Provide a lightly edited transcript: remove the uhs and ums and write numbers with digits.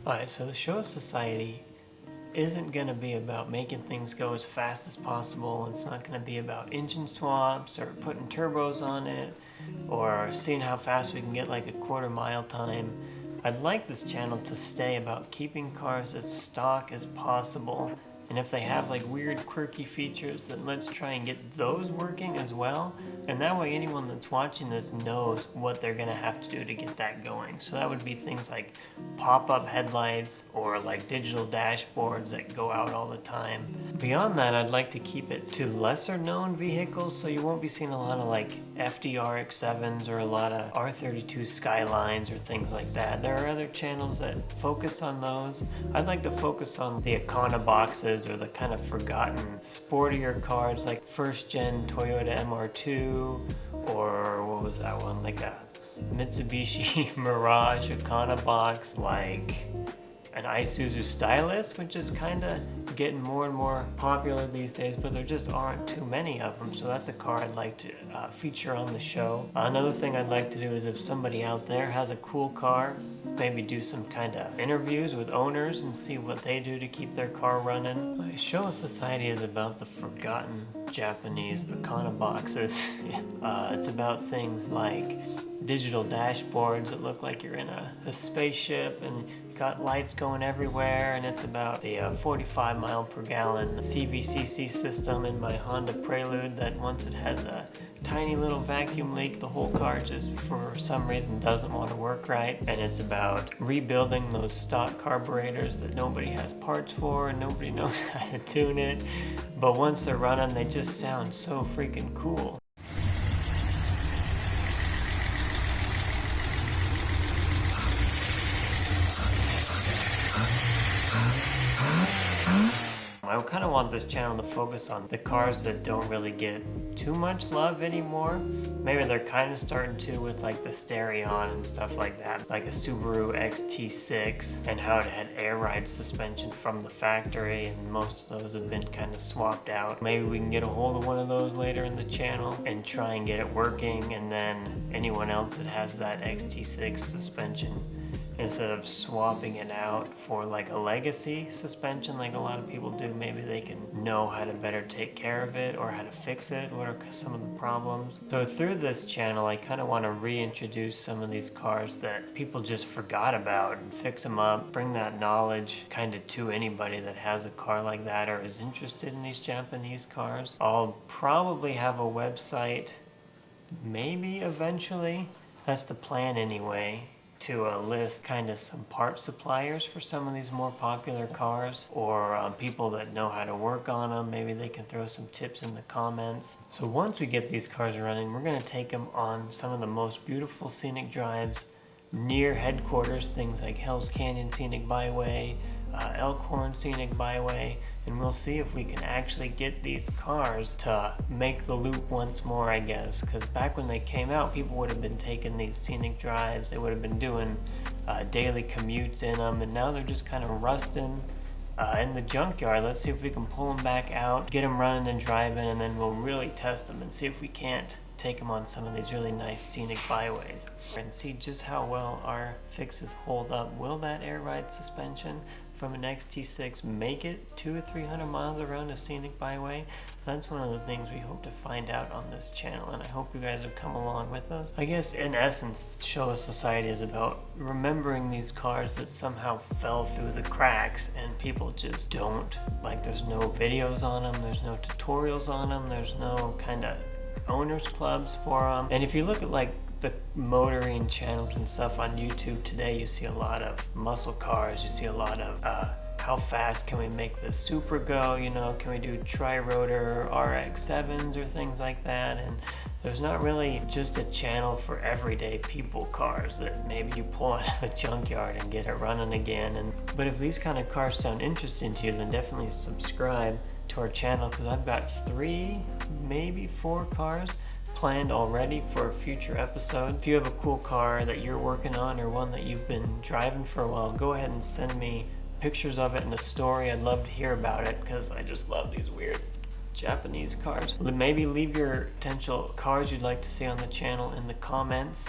Alright, so the Showa Society isn't going to be about making things go as fast as possible. It's not going to be about engine swaps or putting turbos on it or seeing how fast we can get like a quarter-mile time. I'd like this channel to stay about keeping cars as stock as possible, and if they have like weird quirky features, then let's try and get those working as well, and that way anyone that's watching this knows what they're gonna have to do to get that going. So that would be things like pop-up headlights or like digital dashboards that go out all the time. Beyond that, I'd like to keep it to lesser known vehicles, so you won't be seeing a lot of like FDR X7s or a lot of R32 Skylines or things like that. There are other channels that focus on those. I'd like to focus on the Econo boxes or the kind of forgotten sportier cars like first gen Toyota MR2, or what was that one, like a Mitsubishi Mirage Econo box, like an Isuzu Stylus, which is kind of getting more and more popular these days, but there just aren't too many of them, so that's a car I'd like to feature on the show. Another thing I'd like to do is if somebody out there has a cool car, maybe do some kind of interviews with owners and see what they do to keep their car running. Showa Society is about the forgotten Japanese Econo boxes. It's about things like digital dashboards that look like you're in a spaceship and got lights going everywhere, and it's about the 45 mile per gallon CVCC system in my Honda Prelude that once it has a tiny little vacuum leak, the whole car just for some reason doesn't want to work right. And it's about rebuilding those stock carburetors that nobody has parts for and nobody knows how to tune it, but once they're running they just sound so freaking cool. I kind of want this channel to focus on the cars that don't really get too much love anymore. Maybe they're kind of starting to with like the Starion and stuff like that, like a Subaru XT6, and how it had air ride suspension from the factory, and most of those have been kind of swapped out. Maybe we can get a hold of one of those later in the channel and try and get it working, and then anyone else that has that XT6 suspension, instead of swapping it out for like a legacy suspension like a lot of people do, maybe they can know how to better take care of it or how to fix it, what are some of the problems. So through this channel I kind of want to reintroduce some of these cars that people just forgot about and fix them up, bring that knowledge kind of to anybody that has a car like that or is interested in these Japanese cars. I'll probably have a website, maybe eventually, that's the plan anyway, to list kind of some part suppliers for some of these more popular cars, or people that know how to work on them. Maybe they can throw some tips in the comments. So once we get these cars running, we're going to take them on some of the most beautiful scenic drives near headquarters, things like Hell's Canyon Scenic Byway, Elkhorn Scenic Byway, and we'll see if we can actually get these cars to make the loop once more, I guess, because back when they came out, people would have been taking these scenic drives, they would have been doing daily commutes in them, and now they're just kind of rusting in the junkyard. Let's see if we can pull them back out, get them running and driving, and then we'll really test them and see if we can't take them on some of these really nice scenic byways and see just how well our fixes hold up. Will that air ride suspension from an XT6 make it 200 or 300 miles around a scenic byway? That's one of the things we hope to find out on this channel, and I hope you guys will come along with us. I guess in essence, Showa Society is about remembering these cars that somehow fell through the cracks and people just don't, like there's no videos on them, there's no tutorials on them, there's no kind of owners clubs for them. And if you look at like the motoring channels and stuff on YouTube today, you see a lot of muscle cars, you see a lot of how fast can we make the Supra go, you know, can we do tri-rotor RX-7s or things like that, and there's not really just a channel for everyday people cars that maybe you pull out of a junkyard and get it running again. But if these kind of cars sound interesting to you, then definitely subscribe to our channel, because I've got 3, maybe 4 cars planned already for a future episode. If you have a cool car that you're working on or one that you've been driving for a while, go ahead and send me pictures of it in a story. I'd love to hear about it because I just love these weird Japanese cars. Maybe leave your potential cars you'd like to see on the channel in the comments.